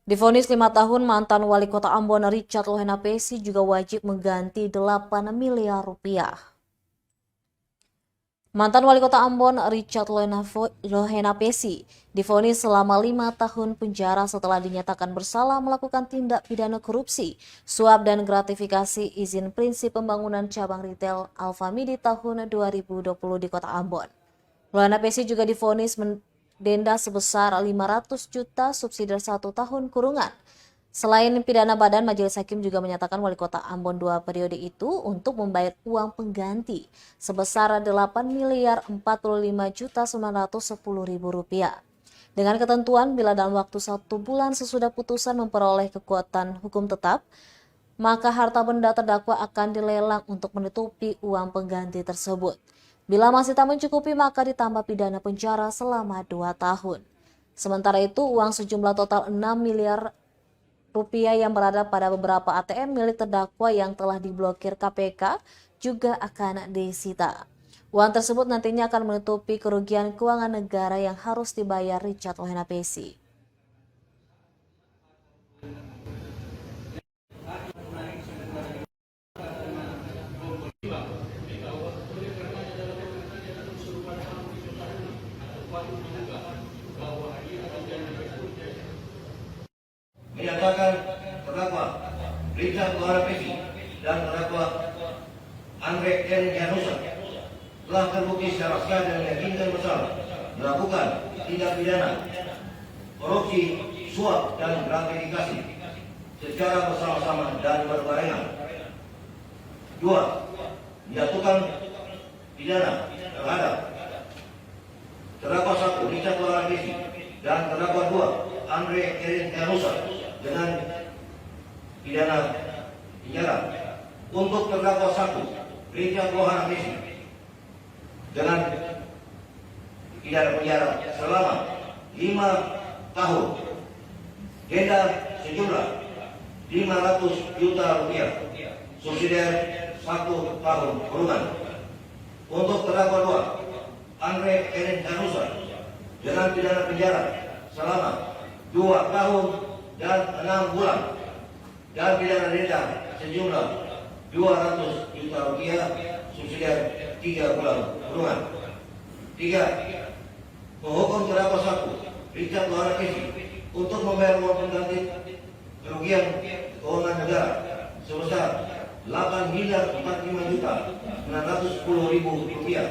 Divonis 5 tahun, mantan wali kota Ambon Richard Lohenapesi juga wajib mengganti 8 miliar rupiah. Mantan wali kota Ambon Richard Lohenapesi divonis selama 5 tahun penjara setelah dinyatakan bersalah melakukan tindak pidana korupsi, suap dan gratifikasi izin prinsip pembangunan cabang retail Alfamidi tahun 2020 di kota Ambon. Lohenapesi juga divonis denda sebesar 500 juta subsidi 1 tahun kurungan. Selain pidana badan, Majelis Hakim juga menyatakan wali kota Ambon 2 periode itu untuk membayar uang pengganti sebesar 8 miliar 45 juta 910 ribu rupiah. Dengan ketentuan bila dalam waktu 1 bulan sesudah putusan memperoleh kekuatan hukum tetap, maka harta benda terdakwa akan dilelang untuk menutupi uang pengganti tersebut. Bila masih tak mencukupi, maka ditambah pidana penjara selama 2 tahun. Sementara itu, uang sejumlah total 6 miliar rupiah yang berada pada beberapa ATM milik terdakwa yang telah diblokir KPK juga akan disita. Uang tersebut nantinya akan menutupi kerugian keuangan negara yang harus dibayar Richard Lohenapesi. Menyatakan terdakwa Richard Lohenapesi dan terdakwa Andre N. Janusa telah terbukti secara sah dan meyakinkan bersalah melakukan tindak pidana korupsi, suap dan gratifikasi secara bersama-sama dan berbarengan. 2. Menjatuhkan pidana terhadap terdakwa 1 Richard Lohenapesi dan terdakwa 2 Andre N. Janusa dengan pidana penjara. Untuk terdakwa 1 Richard Lohenapesi dengan pidana penjara selama 5 tahun, denda sejumlah 500 juta rupiah, subsidi 1 tahun kurungan. Untuk terdakwa 2 Andre N. Janusa dengan pidana penjara selama 2 tahun dan 6 bulan dan pidana denda sejumlah 200 juta rupiah, subsidi 3 bulan kurungan. 3. Menghukum terdakwa 1 Richard Lohenapesi untuk membayar uang pengganti kerugian keuangan negara sebesar 8 miliar 45 juta 910 ribu rupiah.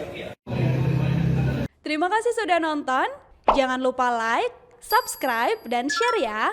Terima kasih sudah nonton. Jangan lupa like, subscribe, dan share ya.